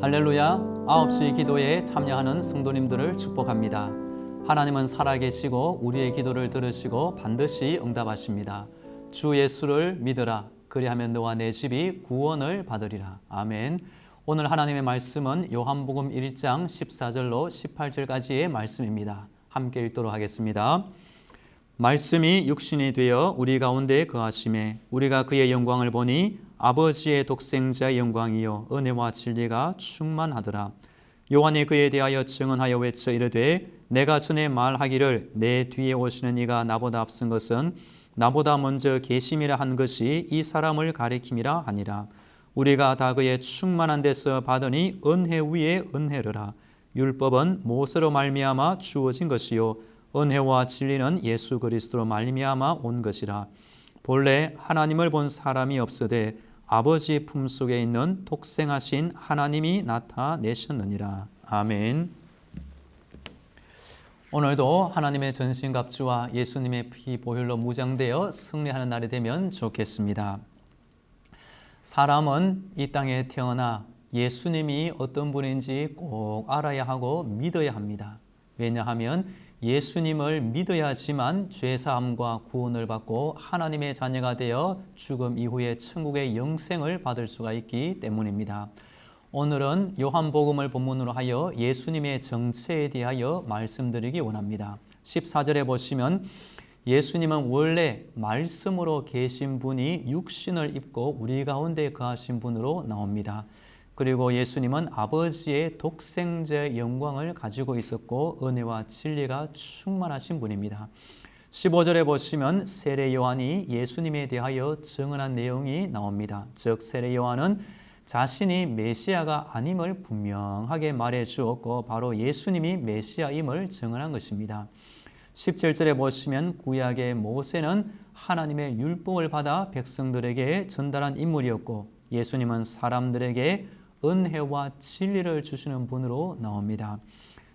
할렐루야. 9시 기도에 참여하는 성도님들을 축복합니다. 하나님은 살아계시고 우리의 기도를 들으시고 반드시 응답하십니다. 주 예수를 믿으라. 그리하면 너와 내 집이 구원을 받으리라. 아멘. 오늘 하나님의 말씀은 요한복음 1장 14절로 18절까지의 말씀입니다. 함께 읽도록 하겠습니다. 말씀이 육신이 되어 우리 가운데 거하심에 우리가 그의 영광을 보니 아버지의 독생자의 영광이요 은혜와 진리가 충만하더라. 요한이 그에 대하여 증언하여 외쳐 이르되 내가 전에 말하기를 내 뒤에 오시는 이가 나보다 앞선 것은 나보다 먼저 계심이라 한 것이 이 사람을 가리킴이라 하니라. 우리가 다 그의 충만한 데서 받으니 은혜 위에 은혜르라. 율법은 모세로 말미암아 주어진 것이요 은혜와 진리는 예수 그리스도로 말미암아 온 것이라. 본래 하나님을 본 사람이 없으되 아버지 품속에 있는 독생하신 하나님이 나타내셨느니라. 아멘. 오늘도 하나님의 전신갑주와 예수님의 피 보혈로 무장되어 승리하는 날이 되면 좋겠습니다. 사람은 이 땅에 태어나 예수님이 어떤 분인지 꼭 알아야 하고 믿어야 합니다. 왜냐하면 예수님을 믿어야지만 죄사함과 구원을 받고 하나님의 자녀가 되어 죽음 이후에 천국의 영생을 받을 수가 있기 때문입니다. 오늘은 요한복음을 본문으로 하여 예수님의 정체에 대하여 말씀드리기 원합니다. 14절에 보시면 예수님은 원래 말씀으로 계신 분이 육신을 입고 우리 가운데 거하신 분으로 나옵니다. 그리고 예수님은 아버지의 독생자의 영광을 가지고 있었고 은혜와 진리가 충만하신 분입니다. 15절에 보시면 세례 요한이 예수님에 대하여 증언한 내용이 나옵니다. 즉 세례 요한은 자신이 메시아가 아님을 분명하게 말해 주었고 바로 예수님이 메시아임을 증언한 것입니다. 17절에 보시면 구약의 모세는 하나님의 율법을 받아 백성들에게 전달한 인물이었고 예수님은 사람들에게 은혜와 진리를 주시는 분으로 나옵니다.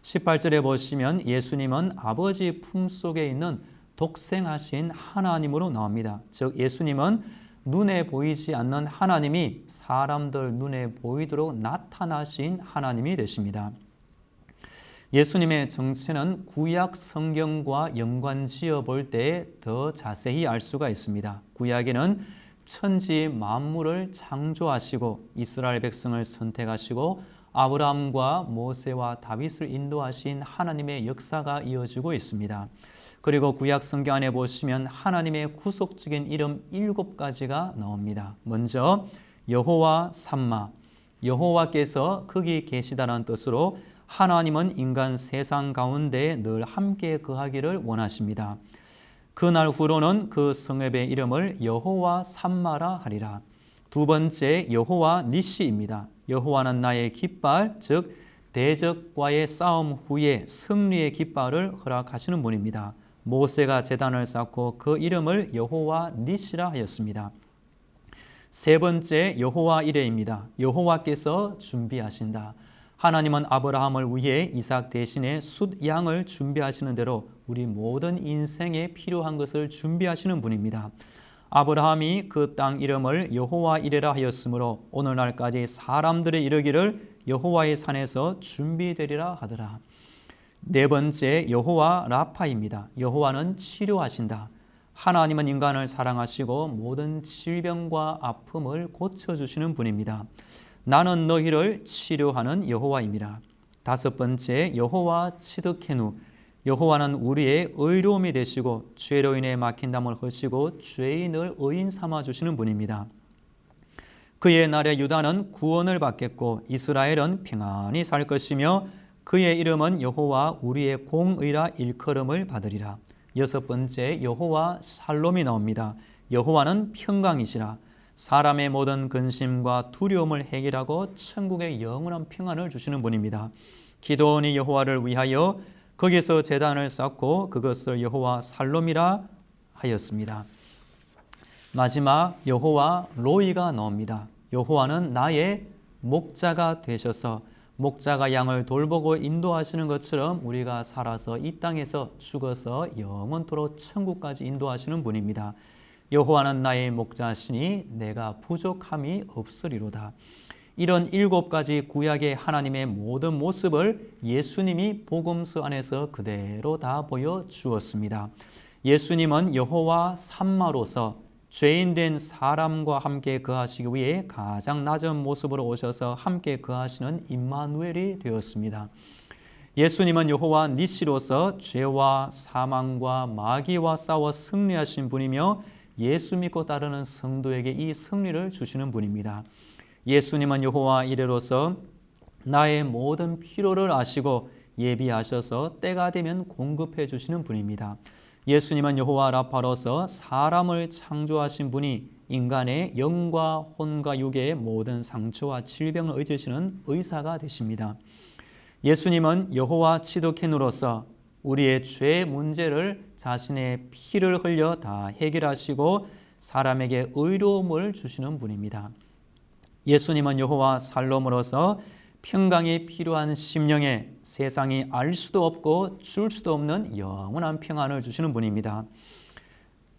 18절에 보시면 예수님은 아버지 품속에 있는 독생하신 하나님으로 나옵니다. 즉 예수님은 눈에 보이지 않는 하나님이 사람들 눈에 보이도록 나타나신 하나님이 되십니다. 예수님의 정체는 구약 성경과 연관지어 볼 때 더 자세히 알 수가 있습니다. 구약에는 천지 만물을 창조하시고 이스라엘 백성을 선택하시고 아브라함과 모세와 다윗을 인도하신 하나님의 역사가 이어지고 있습니다. 그리고 구약 성경 안에 보시면 하나님의 구속적인 이름 7가지가 나옵니다. 먼저 여호와 삼마, 여호와께서 거기 계시다는 뜻으로 하나님은 인간 세상 가운데 늘 함께 거하기를 원하십니다. 그날 후로는 그 성읍의 이름을 여호와 삼마라 하리라. 두 번째 여호와 니시입니다. 여호와는 나의 깃발, 즉 대적과의 싸움 후에 승리의 깃발을 허락하시는 분입니다. 모세가 제단을 쌓고 그 이름을 여호와 니시라 하였습니다. 세 번째 여호와 이레입니다. 여호와께서 준비하신다. 하나님은 아브라함을 위해 이삭 대신에 숫 양을 준비하시는 대로 우리 모든 인생에 필요한 것을 준비하시는 분입니다. 아브라함이 그 땅 이름을 여호와 이레라 하였으므로 오늘날까지 사람들의 이르기를 여호와의 산에서 준비되리라 하더라. 네 번째 여호와 라파입니다. 여호와는 치료하신다. 하나님은 인간을 사랑하시고 모든 질병과 아픔을 고쳐주시는 분입니다. 나는 너희를 치료하는 여호와입니다. 다섯 번째 여호와 치드케누. 여호와는 우리의 의로움이 되시고 죄로 인해 막힌 담을 허시고 죄인을 의인 삼아 주시는 분입니다. 그의 날에 유다는 구원을 받겠고 이스라엘은 평안히 살 것이며 그의 이름은 여호와 우리의 공의라 일컬음을 받으리라. 여섯 번째 여호와 샬롬이 나옵니다. 여호와는 평강이시라. 사람의 모든 근심과 두려움을 해결하고 천국의 영원한 평안을 주시는 분입니다. 기드온이 여호와를 위하여 거기서 제단을 쌓고 그것을 여호와 살롬이라 하였습니다. 마지막 여호와 로이가 나옵니다. 여호와는 나의 목자가 되셔서 목자가 양을 돌보고 인도하시는 것처럼 우리가 살아서 이 땅에서 죽어서 영원토록 천국까지 인도하시는 분입니다. 여호와는 나의 목자시니 내가 부족함이 없으리로다. 이런 7가지 구약의 하나님의 모든 모습을 예수님이 복음서 안에서 그대로 다 보여주었습니다. 예수님은 여호와 삼마로서 죄인된 사람과 함께 거하시기 위해 가장 낮은 모습으로 오셔서 함께 거하시는 임마누엘이 되었습니다. 예수님은 여호와 니시로서 죄와 사망과 마귀와 싸워 승리하신 분이며 예수 믿고 따르는 성도에게 이 승리를 주시는 분입니다. 예수님은 여호와 이레로서 나의 모든 필요를 아시고 예비하셔서 때가 되면 공급해 주시는 분입니다. 예수님은 여호와 라파로서 사람을 창조하신 분이 인간의 영과 혼과 육의 모든 상처와 질병을 의지시는 의사가 되십니다. 예수님은 여호와 치드케누로서 우리의 죄 문제를 자신의 피를 흘려 다 해결하시고 사람에게 의로움을 주시는 분입니다. 예수님은 여호와 살롬으로서 평강이 필요한 심령에 세상이 알 수도 없고 줄 수도 없는 영원한 평안을 주시는 분입니다.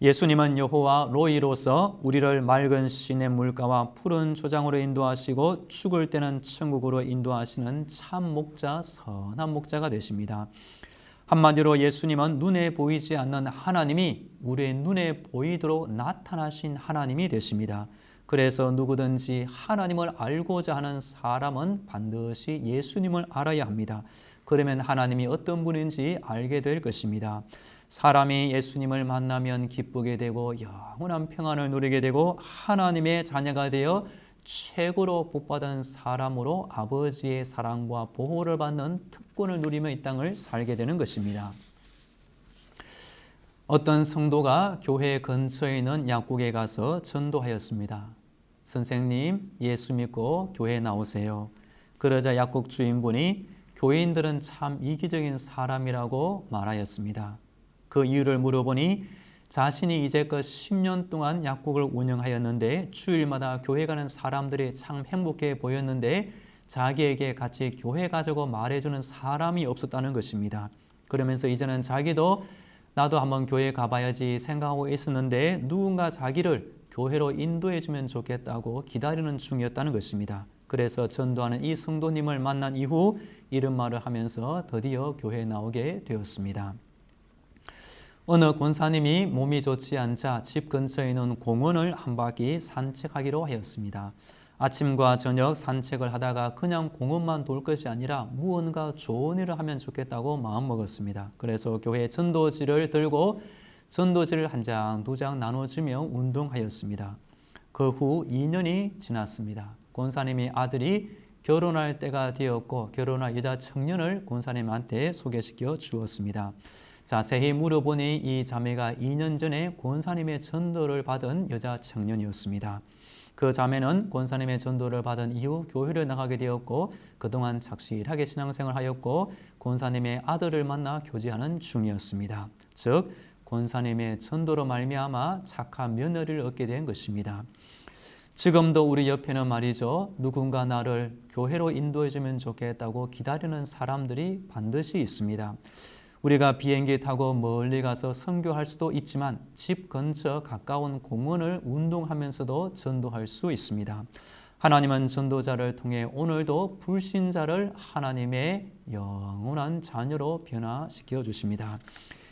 예수님은 여호와 로이로서 우리를 맑은 시냇 물가와 푸른 초장으로 인도하시고 죽을 때는 천국으로 인도하시는 참 목자, 선한 목자가 되십니다. 한마디로 예수님은 눈에 보이지 않는 하나님이 우리의 눈에 보이도록 나타나신 하나님이 되십니다. 그래서 누구든지 하나님을 알고자 하는 사람은 반드시 예수님을 알아야 합니다. 그러면 하나님이 어떤 분인지 알게 될 것입니다. 사람이 예수님을 만나면 기쁘게 되고 영원한 평안을 누리게 되고 하나님의 자녀가 되어 최고로 복받은 사람으로 아버지의 사랑과 보호를 받는 특권을 누리며 이 땅을 살게 되는 것입니다. 어떤 성도가 교회 근처에 있는 약국에 가서 전도하였습니다. 선생님, 예수 믿고 교회에 나오세요. 그러자 약국 주인분이 교인들은 참 이기적인 사람이라고 말하였습니다. 그 이유를 물어보니 자신이 이제껏 10년 동안 약국을 운영하였는데 주일마다 교회 가는 사람들이 참 행복해 보였는데 자기에게 같이 교회 가자고 말해주는 사람이 없었다는 것입니다. 그러면서 이제는 자기도 나도 한번 교회 가봐야지 생각하고 있었는데 누군가 자기를 교회로 인도해주면 좋겠다고 기다리는 중이었다는 것입니다. 그래서 전도하는 이 성도님을 만난 이후 이런 말을 하면서 드디어 교회에 나오게 되었습니다. 어느 권사님이 몸이 좋지 않자 집 근처에 있는 공원을 한 바퀴 산책하기로 하였습니다. 아침과 저녁 산책을 하다가 그냥 공원만 돌 것이 아니라 무언가 좋은 일을 하면 좋겠다고 마음먹었습니다. 그래서 교회 전도지를 들고 전도지를 한 장, 두 장 나눠주며 운동하였습니다. 그 후 2년이 지났습니다. 권사님의 아들이 결혼할 때가 되었고 결혼할 여자 청년을 권사님한테 소개시켜 주었습니다. 자세히 물어보니 이 자매가 2년 전에 권사님의 전도를 받은 여자 청년이었습니다. 그 자매는 권사님의 전도를 받은 이후 교회를 나가게 되었고 그동안 착실하게 신앙생활을 하였고 권사님의 아들을 만나 교제하는 중이었습니다. 즉 권사님의 전도로 말미암아 착한 며느리를 얻게 된 것입니다. 지금도 우리 옆에는 말이죠. 누군가 나를 교회로 인도해주면 좋겠다고 기다리는 사람들이 반드시 있습니다. 우리가 비행기 타고 멀리 가서 선교할 수도 있지만 집 근처 가까운 공원을 운동하면서도 전도할 수 있습니다. 하나님은 전도자를 통해 오늘도 불신자를 하나님의 영원한 자녀로 변화시켜 주십니다.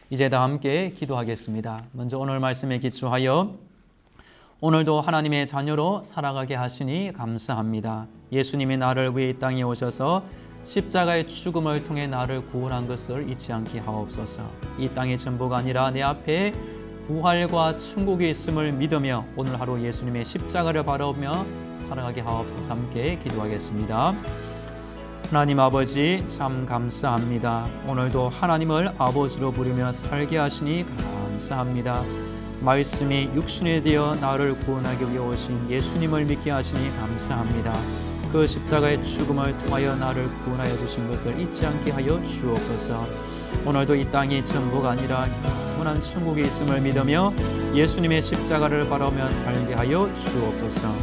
이제 다 함께 기도하겠습니다. 먼저 오늘 말씀에 기초하여 오늘도 하나님의 자녀로 살아가게 하시니 감사합니다. 예수님이 나를 위해 이 땅에 오셔서 십자가의 죽음을 통해 나를 구원한 것을 잊지 않게 하옵소서. 이 땅의 전부가 아니라 내 앞에 부활과 천국이 있음을 믿으며 오늘 하루 예수님의 십자가를 바라보며 살아가게 하옵소서. 함께 기도하겠습니다. 하나님 아버지 참 감사합니다. 오늘도 하나님을 아버지로 부르며 살게 하시니 감사합니다. 말씀이 육신이 되어 나를 구원하기 위해 오신 예수님을 믿게 하시니 감사합니다. 그 십자가의 죽음을 통하여 나를 구원하여 주신 것을 잊지 않게 하여 주옵소서. 오늘도 이 땅이 전부가 아니라 영원한 천국에 있음을 믿으며 예수님의 십자가를 바라보며 살게 하여 주옵소서.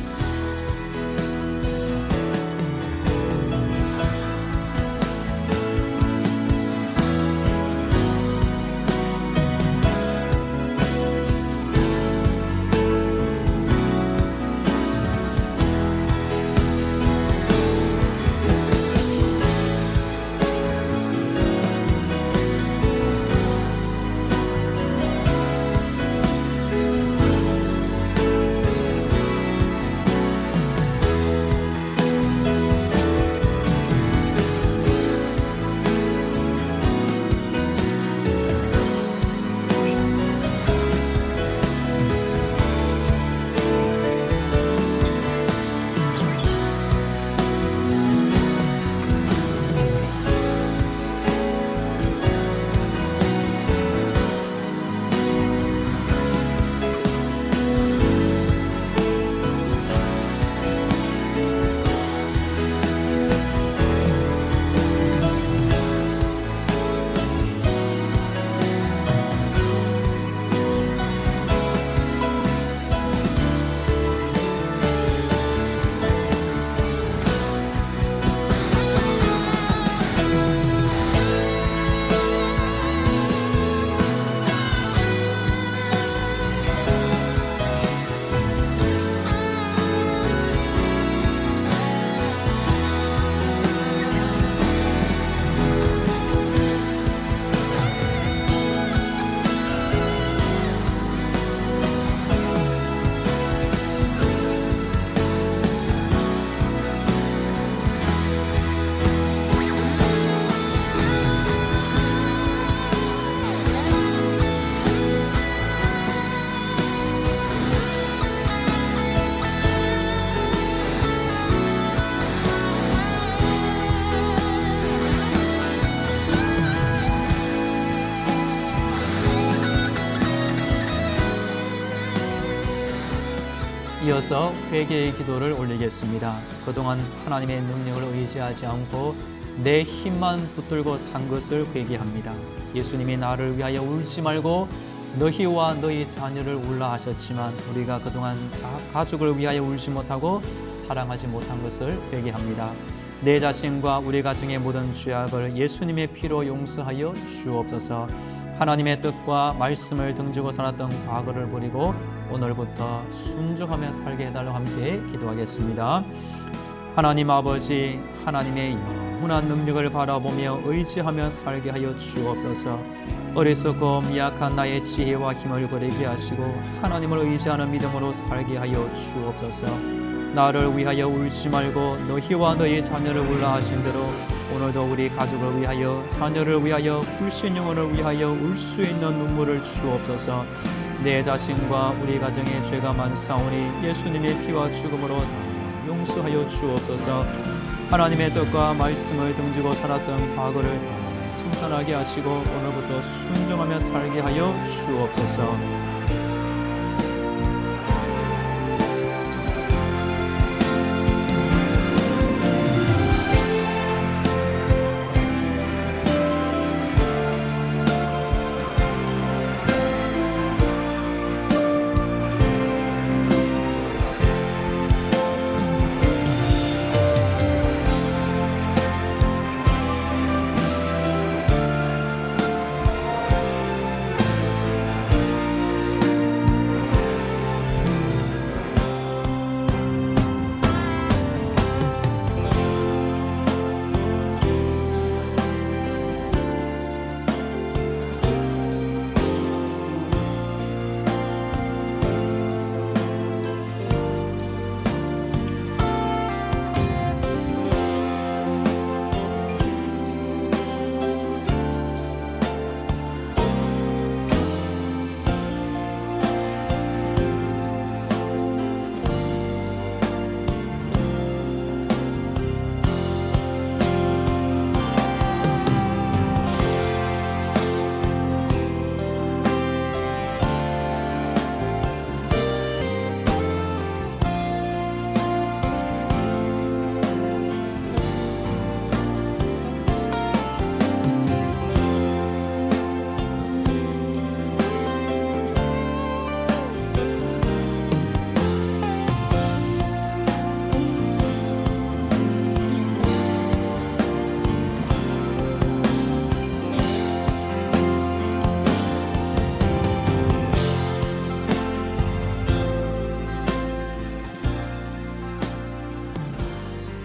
이어서 회개의 기도를 올리겠습니다. 그동안 하나님의 능력을 의지하지 않고 내 힘만 붙들고 산 것을 회개합니다. 예수님이 나를 위하여 울지 말고 너희와 너희 자녀를 울라 하셨지만 우리가 그동안 가족을 위하여 울지 못하고 사랑하지 못한 것을 회개합니다. 내 자신과 우리 가정의 모든 죄악을 예수님의 피로 용서하여 주옵소서. 하나님의 뜻과 말씀을 등지고 살았던 과거를 버리고 오늘부터 순종하며 살게 해달라고 함께 기도하겠습니다. 하나님 아버지, 하나님의 영원한 능력을 바라보며 의지하며 살게 하여 주옵소서. 어리석고 미약한 나의 지혜와 힘을 버리게 하시고 하나님을 의지하는 믿음으로 살게 하여 주옵소서. 나를 위하여 울지 말고 너희와 너희 자녀를 울라 하신 대로 오늘도 우리 가족을 위하여 자녀를 위하여 불신 영혼을 위하여 울 수 있는 눈물을 주옵소서. 내 자신과 우리 가정의 죄가 많사오니 예수님의 피와 죽음으로 다 용서하여 주옵소서. 하나님의 뜻과 말씀을 등지고 살았던 과거를 다 청산하게 하시고 오늘부터 순종하며 살게 하여 주옵소서.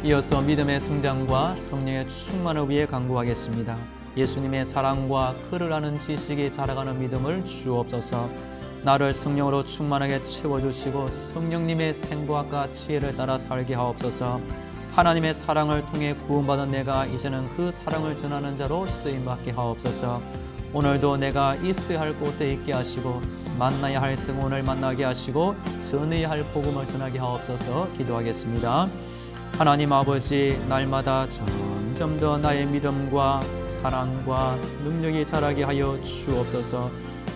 이어서 믿음의 성장과 성령의 충만을 위해 간구하겠습니다. 예수님의 사랑과 그를 아는 지식이 자라가는 믿음을 주옵소서. 나를 성령으로 충만하게 채워주시고 성령님의 생각과 지혜를 따라 살게 하옵소서. 하나님의 사랑을 통해 구원받은 내가 이제는 그 사랑을 전하는 자로 쓰임받게 하옵소서. 오늘도 내가 있어야 할 곳에 있게 하시고 만나야 할 성원을 만나게 하시고 전해야 할 복음을 전하게 하옵소서. 기도하겠습니다. 하나님 아버지, 날마다 점점 더 나의 믿음과 사랑과 능력이 자라게 하여 주옵소서.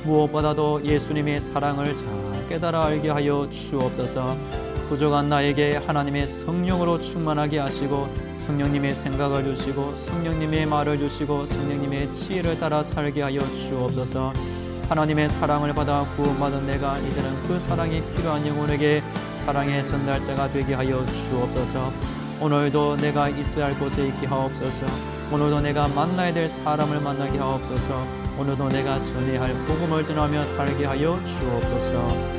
무엇보다도 예수님의 사랑을 잘 깨달아 알게 하여 주옵소서. 부족한 나에게 하나님의 성령으로 충만하게 하시고 성령님의 생각을 주시고 성령님의 말을 주시고 성령님의 지혜를 따라 살게 하여 주옵소서. 하나님의 사랑을 받아 구원받은 내가 이제는 그 사랑이 필요한 영혼에게 사랑의 전달자가 되게 하여 주옵소서. 오늘도 내가 있어야 할 곳에 있게 하옵소서. 오늘도 내가 만나야 될 사람을 만나게 하옵소서. 오늘도 내가 전해야 할 복음을 전하며 살게 하여 주옵소서.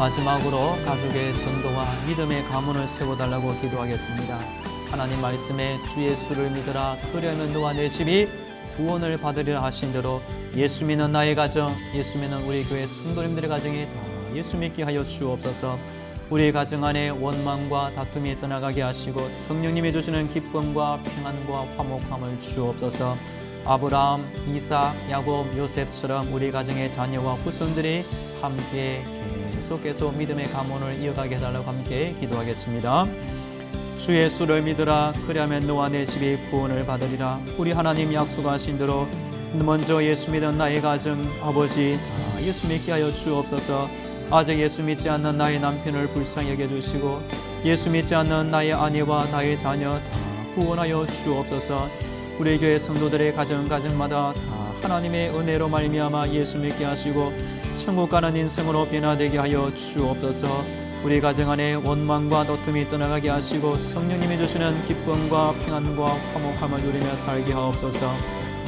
마지막으로 가족의 전도와 믿음의 가문을 세워달라고 기도하겠습니다. 하나님 말씀에 주 예수를 믿으라 그리하면 너와 내 집이 구원을 받으리라 하신 대로 예수 믿는 나의 가정, 예수 믿는 우리 교회 성도님들의 가정에 다 예수 믿게 하여 주옵소서. 우리 가정 안에 원망과 다툼이 떠나가게 하시고 성령님이 주시는 기쁨과 평안과 화목함을 주옵소서. 아브라함, 이삭, 야곱, 요셉처럼 우리 가정의 자녀와 후손들이 함께 계속 믿음의 가문을 이어가게 해달라고 함께 기도하겠습니다. 주 예수를 믿으라 그리하면 너와 내 집이 구원을 받으리라. 우리 하나님 약속하신 대로 먼저 예수 믿은 나의 가정, 아버지 다 예수 믿게 하여 주옵소서. 아직 예수 믿지 않는 나의 남편을 불쌍히 여겨주시고 예수 믿지 않는 나의 아내와 나의 자녀 다 구원하여 주옵소서. 우리 교회 성도들의 가정마다 다 하나님의 은혜로 말미암아 예수 믿게 하시고 천국 가는 인생으로 변화되게 하여 주옵소서. 우리 가정 안에 원망과 다툼이 떠나가게 하시고 성령님이 주시는 기쁨과 평안과 화목함을 누리며 살게 하옵소서.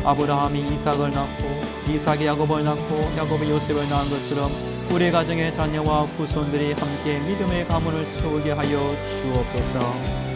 아브라함이 이삭을 낳고 이삭이 야곱을 낳고 야곱이 요셉을 낳은 것처럼 우리 가정의 자녀와 후손들이 함께 믿음의 가문을 세우게 하여 주옵소서.